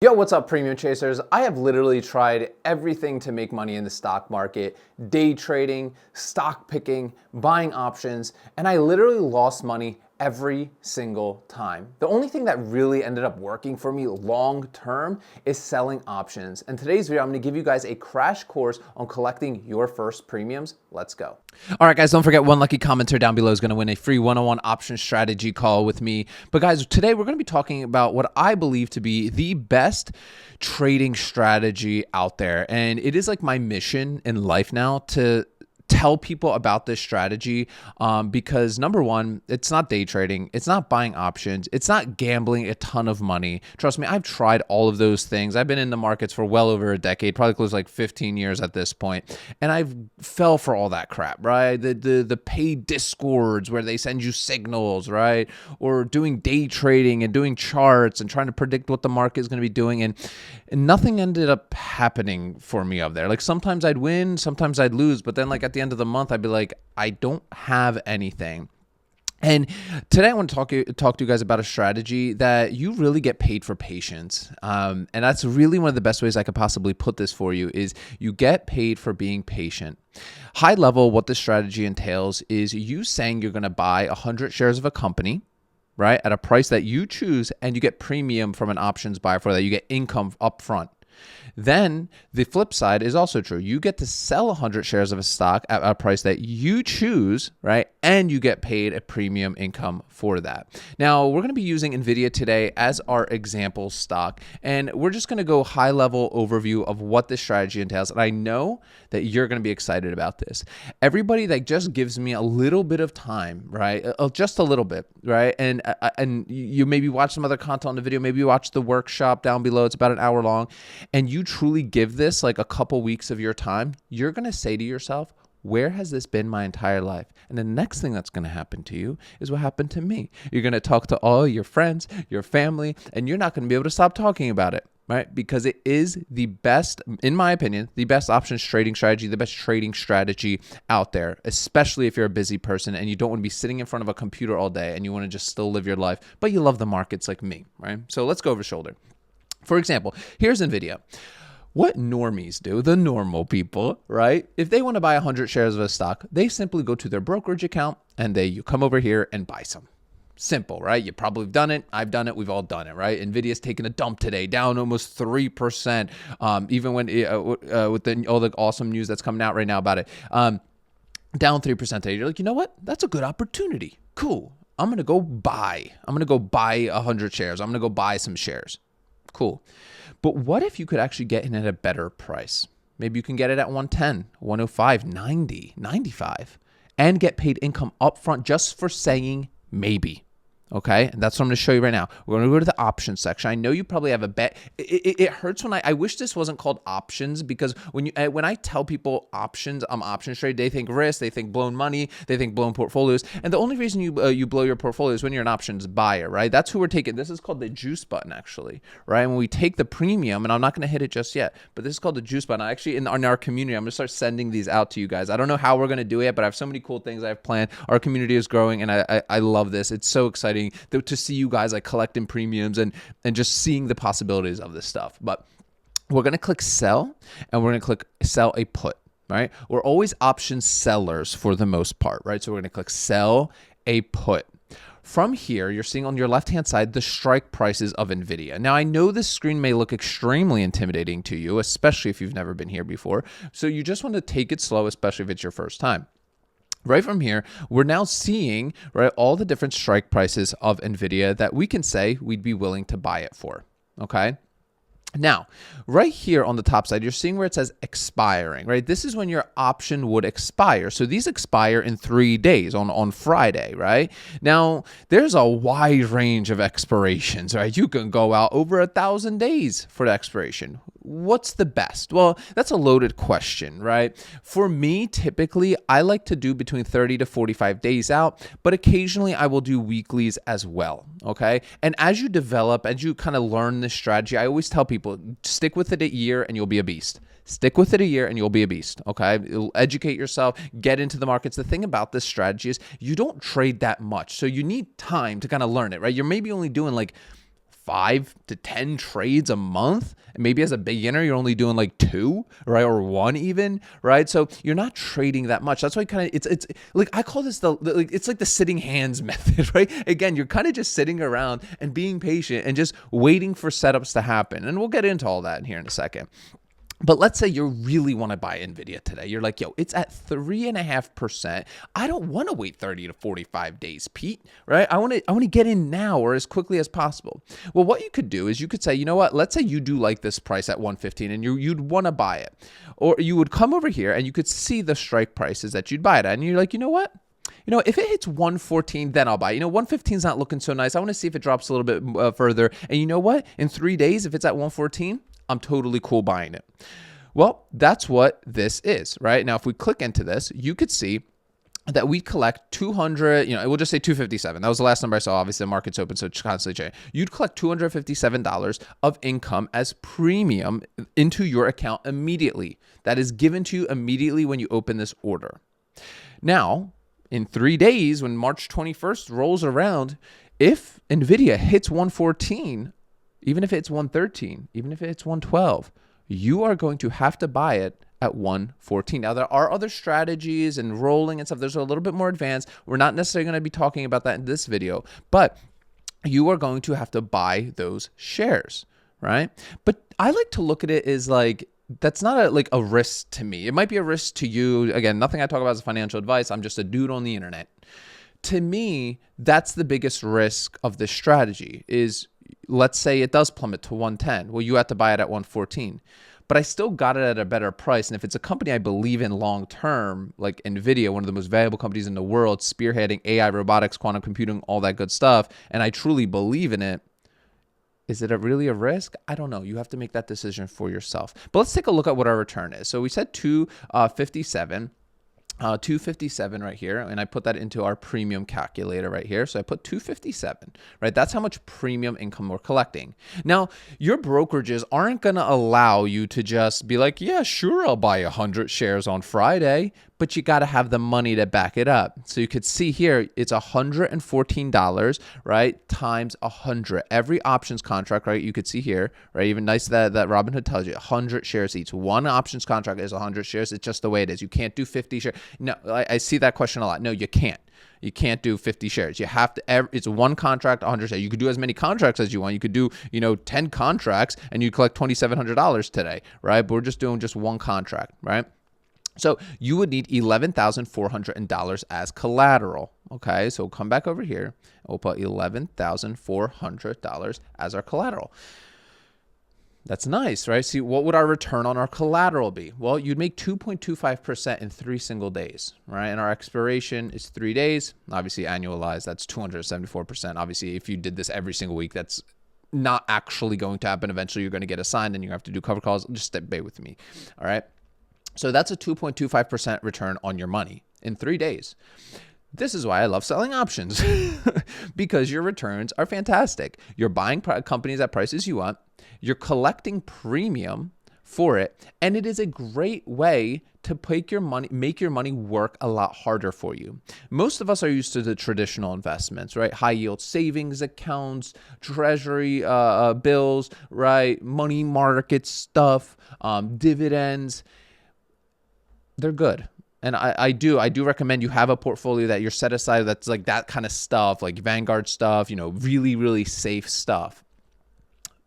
Yo, what's up, Premium Chasers? I have literally tried everything to make money in the stock market: day trading, stock picking, buying options, and I literally lost money every single time. The only thing that really ended up working for me long term is selling options. In today's video, I'm gonna give you guys a crash course on collecting your first premiums. Let's go. All right, guys, don't forget, one lucky commenter down below is gonna win a free one-on-one option strategy call with me. But guys, today we're gonna be talking about what I believe to be the best trading strategy out there. And it is like my mission in life now to tell people about this strategy because number one, it's not day trading, it's not buying options, it's not gambling a ton of money. Trust me, I've tried all of those things. I've been in the markets for well over a decade, probably close to like 15 years at this point, and I've fell for all that crap, right? The paid discords where they send you signals, right? Or doing day trading and doing charts and trying to predict what the market is going to be doing, and nothing ended up happening for me up there. Like sometimes I'd win, sometimes I'd lose, but then like at the end of the month, I'd be like, I don't have anything. And today I want to talk to you guys about a strategy that you really get paid for patience. And that's really one of the best ways I could possibly put this for you is you get paid for being patient. High level, what this strategy entails is you saying you're going to buy 100 shares of a company, right, at a price that you choose, and you get premium from an options buyer for that. You get income up front. Then the flip side is also true. You get to sell 100 shares of a stock at a price that you choose, right? And you get paid a premium income for that. Now, we're going to be using NVIDIA today as our example stock, and we're just going to go high level overview of what this strategy entails. And I know that you're going to be excited about this. Everybody that just gives me a little bit of time, right? Just a little bit, right? And you maybe watch some other content on the video, maybe you watch the workshop down below. It's about an hour long, and you truly give this like a couple weeks of your time, you're going to say to yourself, where has this been my entire life? And the next thing that's going to happen to you is what happened to me. You're going to talk to all your friends, your family, and you're not going to be able to stop talking about it, right? Because it is the best, in my opinion, the best options trading strategy, the best trading strategy out there, especially if you're a busy person and you don't want to be sitting in front of a computer all day and you want to just still live your life, but you love the markets like me, right? So let's go over shoulder. For example, here's NVIDIA. What normies do, the normal people, right? If they want to buy 100 shares of a stock, they simply go to their brokerage account and you come over here and buy some. Simple, right? You probably have done it. I've done it. We've all done it, right? NVIDIA's taken a dump today, down almost 3%. Even when with all the awesome news that's coming out right now about it, down 3% today. You're like, you know what? That's a good opportunity. Cool. I'm gonna go buy 100 shares. I'm gonna go buy some shares. Cool. But what if you could actually get in at a better price? Maybe you can get it at 110, 105, 90, 95, and get paid income upfront just for saying maybe. Okay, and that's what I'm going to show you right now. We're going to go to the options section. I know you probably have a bet. It hurts when I wish this wasn't called options, because when I tell people options, options trade, they think risk, they think blown money, they think blown portfolios. And the only reason you blow your portfolio is when you're an options buyer, right? That's who we're taking. This is called the juice button, actually, right? When we take the premium, and I'm not going to hit it just yet, but this is called the juice button. Actually, in our community, I'm going to start sending these out to you guys. I don't know how we're going to do it, but I have so many cool things I have planned. Our community is growing, and I love this. It's so exciting to see you guys like collecting premiums and just seeing the possibilities of this stuff. But we're going to click sell, and we're going to click sell a put, right? We're always option sellers for the most part, right? So we're going to click sell a put. From here, you're seeing on your left-hand side the strike prices of NVIDIA. Now, I know this screen may look extremely intimidating to you, especially if you've never been here before. So you just want to take it slow, especially if it's your first time. Right from here, we're now seeing, right, all the different strike prices of NVIDIA that we can say we'd be willing to buy it for, okay? Now, right here on the top side, you're seeing where it says expiring, right? This is when your option would expire. So these expire in 3 days on Friday, right? Now, there's a wide range of expirations, right? You can go out over 1,000 days for the expiration. What's the best? Well, that's a loaded question, right? For me, typically, I like to do between 30 to 45 days out, but occasionally I will do weeklies as well, okay? And as you develop, as you kind of learn this strategy, I always tell people, stick with it a year and you'll be a beast. Stick with it a year and you'll be a beast, okay? You'll educate yourself, get into the markets. The thing about this strategy is you don't trade that much, so you need time to kind of learn it, right? You're maybe only doing like 5 to 10 trades a month. And maybe as a beginner, you're only doing like 2, right? Or 1 even, right? So you're not trading that much. That's why it's like, I call this it's like the sitting hands method, right? Again, you're kind of just sitting around and being patient and just waiting for setups to happen. And we'll get into all that in here in a second. But let's say you really want to buy NVIDIA today. You're like, yo, it's at 3.5%. I don't want to wait 30 to 45 days, Pete, right? I want to get in now or as quickly as possible. Well, what you could do is you could say, you know what? Let's say you do like this price at 115 and you'd want to buy it. Or you would come over here and you could see the strike prices that you'd buy it at. And you're like, you know what? If it hits 114, then I'll buy. 115 is not looking so nice. I want to see if it drops a little bit further. And you know what? In 3 days, if it's at 114, I'm totally cool buying it. Well, that's what this is, right? Now, if we click into this, you could see that we collect 200, we'll just say 257. That was the last number I saw. Obviously, the market's open, so it's constantly changing. You'd collect $257 of income as premium into your account immediately. That is given to you immediately when you open this order. Now, in 3 days, when March 21st rolls around, if NVIDIA hits 114, even if it's 113, even if it's 112, you are going to have to buy it at 114. Now, there are other strategies and rolling and stuff. There's a little bit more advanced. We're not necessarily going to be talking about that in this video, but you are going to have to buy those shares, right? But I like to look at it as like, that's not a risk to me. It might be a risk to you. Again, nothing I talk about is financial advice. I'm just a dude on the internet. To me, that's the biggest risk of this strategy is, let's say it does plummet to 110. Well, you have to buy it at 114. But I still got it at a better price. And if it's a company I believe in long term, like NVIDIA, one of the most valuable companies in the world, spearheading AI, robotics, quantum computing, all that good stuff, and I truly believe in it, is it really a risk? I don't know. You have to make that decision for yourself. But let's take a look at what our return is. So we said 257. 257 right here, and I put that into our premium calculator right here. So I put 257, right? That's how much premium income we're collecting. Now, your brokerages aren't going to allow you to just be like, yeah, sure, I'll buy 100 shares on Friday, but you got to have the money to back it up. So you could see here, it's $114, right, times 100. Every options contract, right, you could see here, right, even nice that Robinhood tells you 100 shares each. One options contract is 100 shares. It's just the way it is. You can't do 50 shares. No, I see that question a lot. No, you can't. You can't do 50 shares. You have to, it's one contract, 100 shares. You could do as many contracts as you want. You could do, 10 contracts and you collect $2,700 today, right? But we're just doing just one contract, right? So you would need $11,400 as collateral. Okay, so we'll come back over here and we'll put $11,400 as our collateral. That's nice, right? See, what would our return on our collateral be? Well, you'd make 2.25% in 3 single days, right? And our expiration is 3 days. Obviously, annualized, that's 274%. Obviously, if you did this every single week, that's not actually going to happen. Eventually, you're going to get assigned and you have to do cover calls. Just stay with me, all right? So that's a 2.25% return on your money in 3 days. This is why I love selling options because your returns are fantastic. You're buying companies at prices you want. You're collecting premium for it. And it is a great way to make your money work a lot harder for you. Most of us are used to the traditional investments, right? High yield savings accounts, treasury bills, right? Money market stuff, dividends. They're good. And I do recommend you have a portfolio that you're set aside that's like that kind of stuff, like Vanguard stuff, really, really safe stuff.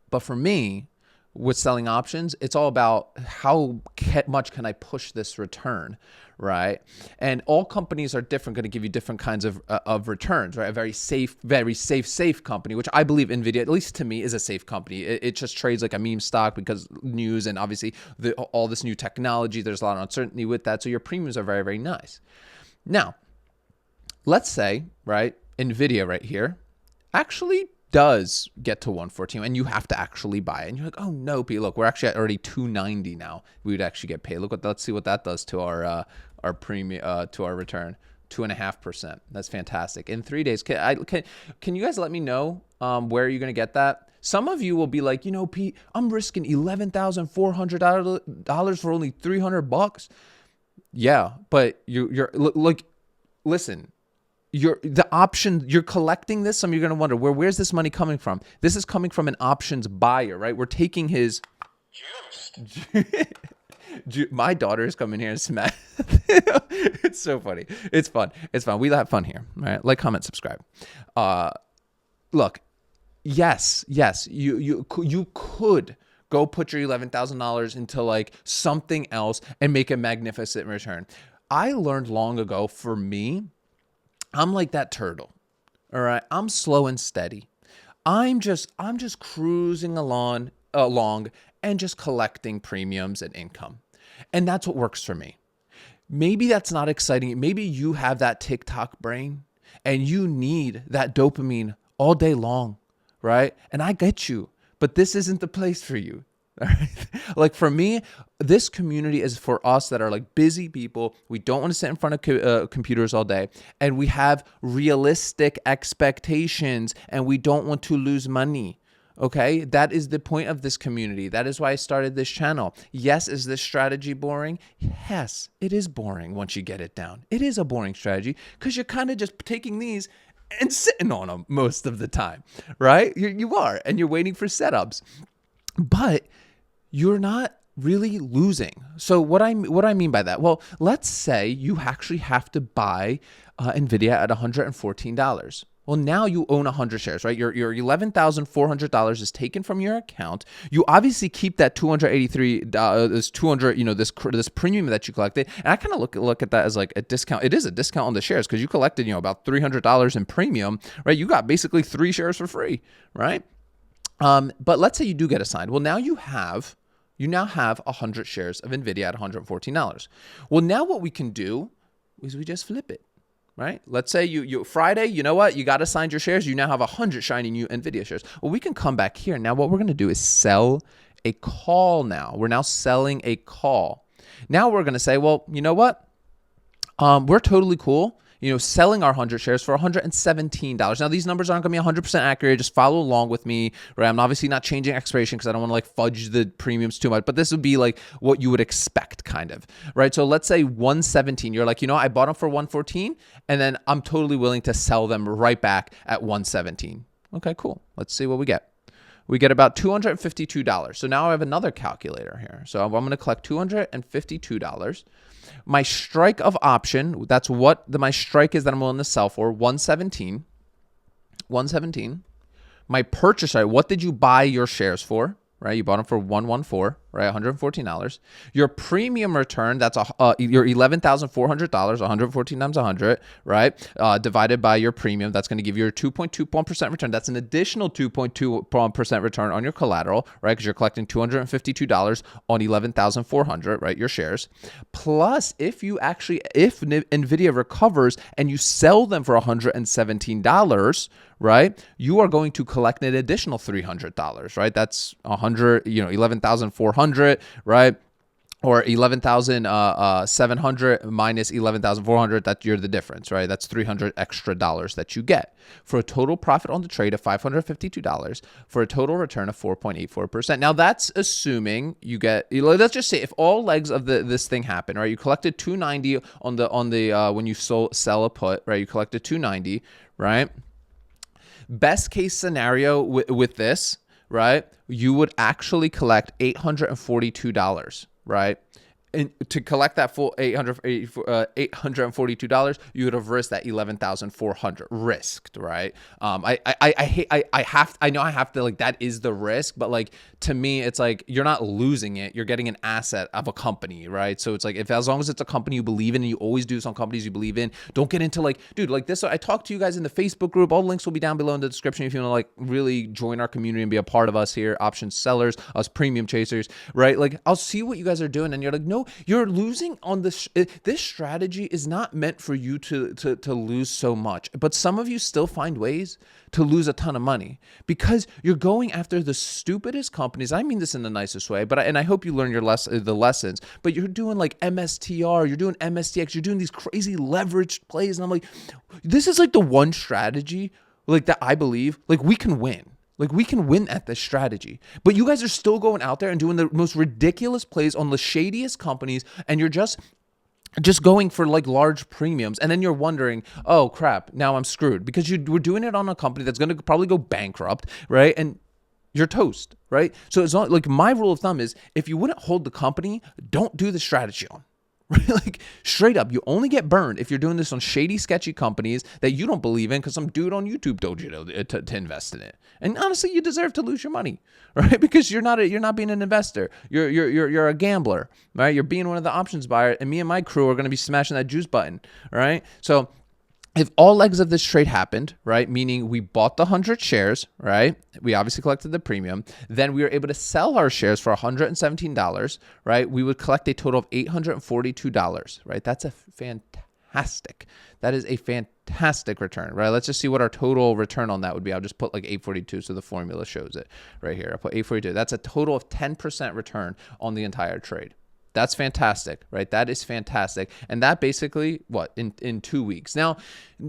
But for me, with selling options, it's all about how much can I push this return, right? And all companies are different, going to give you different kinds of returns, right? A very safe company, which I believe NVIDIA, at least to me, is a safe company. It just trades like a meme stock because news and obviously all this new technology, there's a lot of uncertainty with that. So your premiums are very, very nice. Now, let's say, right, NVIDIA right here actually does get to 114 and you have to actually buy it. And you're like, oh no, Pete, look, we're actually at already 290 now. We would actually get paid. Let's see what that does to our premium, to our return. 2.5%. That's fantastic. In 3 days, can you guys let me know where you're going to get that? Some of you will be like, Pete, I'm risking $11,400 for only $300. Yeah, but you're like, listen, the option, you're collecting this. Some of you are going to wonder, where's this money coming from? This is coming from an options buyer, right? We're taking his my daughter is coming here and smash. It's so funny. It's fun. It's fun. We have fun here. All right. Like, comment, subscribe. Look, yes, you could go put your $11,000 into like something else and make a magnificent return. I learned long ago, for me, I'm like that turtle. All right. I'm slow and steady. I'm just cruising along and just collecting premiums and income. And that's what works for me. Maybe that's not exciting. Maybe you have that TikTok brain and you need that dopamine all day long, right? And I get you, but this isn't the place for you. All right. Like for me, this community is for us that are like busy people. We don't want to sit in front of computers all day, and we have realistic expectations, and we don't want to lose money. Okay, that is the point of this community. That is why I started this channel. Yes, is this strategy boring? Yes, it is boring once you get it down. It is a boring strategy because you're kind of just taking these and sitting on them most of the time, right? You are, and you're waiting for setups. But you're not really losing. So what I mean by that? Well, let's say you actually have to buy NVIDIA at $114. Well, now you own 100 shares, right? Your $11,400 is taken from your account. You obviously keep that $283, this premium that you collected. And I kind of look at that as like a discount. It is a discount on the shares because you collected, about $300 in premium, right? You got basically 3 shares for free, right? But let's say you do get assigned. Well, now you now have 100 shares of NVIDIA at $114. Well, now what we can do is we just flip it, right? Let's say you Friday, you know what? You got assigned your shares. You now have 100 shiny new NVIDIA shares. Well, we can come back here. Now what we're going to do is sell a call now. We're now selling a call. Now we're going to say, well, you know what? We're totally cool. Selling our 100 shares for $117. Now, these numbers aren't going to be 100% accurate. Just follow along with me, right? I'm obviously not changing expiration because I don't want to like fudge the premiums too much, but this would be like what you would expect kind of, right? So let's say 117, you're like, I bought them for 114 and then I'm totally willing to sell them right back at 117. Okay, cool. Let's see what we get. We get about $252. So now I have another calculator here. So I'm going to collect $252. My strike of option, that's what my strike is that I'm willing to sell for, 117. My purchase, right? What did you buy your shares for? Right? You bought them for 114, right? $114. Your premium return, that's your $11,400, 114 times 100, right? Divided by your premium, that's going to give you a 2.21% return. That's an additional 2.2% return on your collateral, right? Because you're collecting $252 on 11,400, right? Your shares. Plus, if NVIDIA recovers and you sell them for $117, right? You are going to collect an additional $300, right? That's 11,400, right? Or 11,700 minus 11,400, that you're the difference, right? That's $300 extra that you get for a total profit on the trade of $552 for a total return of 4.84%. Now that's assuming you get, let's just say if all legs of this thing happen, right? You collected 290 on the when you sell a put, right? You collected 290, right? Best case scenario with this, right? You would actually collect $842, right? And to collect that full $842, you would have risked that $11,400 risked, right? I know I have to, like, that is the risk, but like to me, it's like you're not losing it. You're getting an asset of a company, right? So it's like as long as it's a company you believe in, and you always do some companies you believe in, don't get into like, dude, like this. I talked to you guys in the Facebook group. All links will be down below in the description if you want to like really join our community and be a part of us here, options sellers, us premium chasers, right? Like I'll see what you guys are doing, and you're like, no, you're losing on this. This strategy is not meant for you to lose so much, but some of you still find ways to lose a ton of money because you're going after the stupidest companies. I mean this in the nicest way, but I hope you learn the lessons. But you're doing like MSTR, you're doing MSTX, you're doing these crazy leveraged plays, and I'm like, this is like the one strategy like that I believe like we can win. Like we can win at this strategy, but you guys are still going out there and doing the most ridiculous plays on the shadiest companies, and you're just just going for like large premiums, and then you're wondering, oh crap, now I'm screwed because you were doing it on a company that's going to probably go bankrupt, right? And you're toast, right? So it's not like, my rule of thumb is, if you wouldn't hold the company, don't do the strategy on. Right? Like, straight up, you only get burned if you're doing this on shady, sketchy companies that you don't believe in because some dude on YouTube told you to invest in it. And honestly, you deserve to lose your money, right? Because you're not being an investor. You're a gambler, right? You're being one of the options buyer, and me and my crew are going to be smashing that juice button, right? So if all legs of this trade happened, right, meaning we bought the 100 shares, right, we obviously collected the premium, then we were able to sell our shares for $117, right, we would collect a total of $842, right? That is a fantastic return, right? Let's just see what our total return on that would be. I'll just put like 842, so the formula shows it right here. I'll put 842. That's a total of 10% return on the entire trade. That's fantastic, right? That is fantastic. And that basically, in 2 weeks. Now,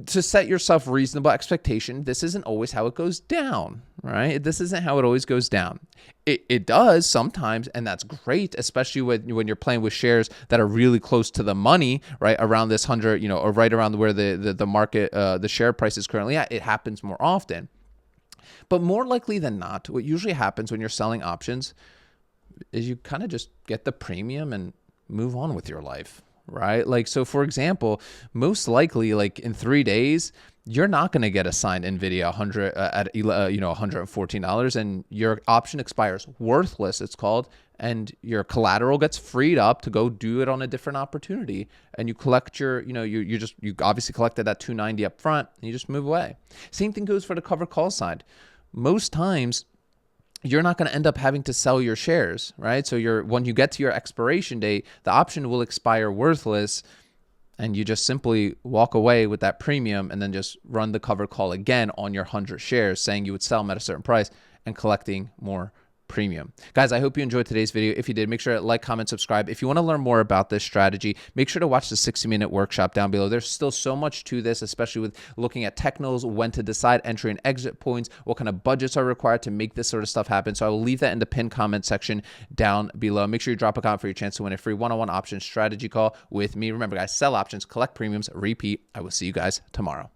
to set yourself reasonable expectation, this isn't always how it goes down, right? This isn't how it always goes down. It does sometimes, and that's great, especially when you're playing with shares that are really close to the money, right? Around this 100, or right around where the market, the share price is currently at. It happens more often. But more likely than not, what usually happens when you're selling options is you kind of just get the premium and move on with your life, right? Like, so for example, most likely, like in 3 days, you're not going to get assigned NVIDIA at $114, and your option expires worthless, it's called, and your collateral gets freed up to go do it on a different opportunity, and you collect your, you obviously collected that $290 up front, and you just move away. Same thing goes for the covered call side. Most times, you're not going to end up having to sell your shares, right? So when you get to your expiration date, the option will expire worthless, and you just simply walk away with that premium and then just run the covered call again on your 100 shares, saying you would sell them at a certain price and collecting more premium. Guys, I hope you enjoyed today's video. If you did, make sure to like, comment, subscribe. If you want to learn more about this strategy, make sure to watch the 60-minute workshop down below. There's still so much to this, especially with looking at technicals, when to decide entry and exit points, what kind of budgets are required to make this sort of stuff happen. So I will leave that in the pinned comment section down below. Make sure you drop a comment for your chance to win a free one-on-one option strategy call with me. Remember, guys, sell options, collect premiums, repeat. I will see you guys tomorrow.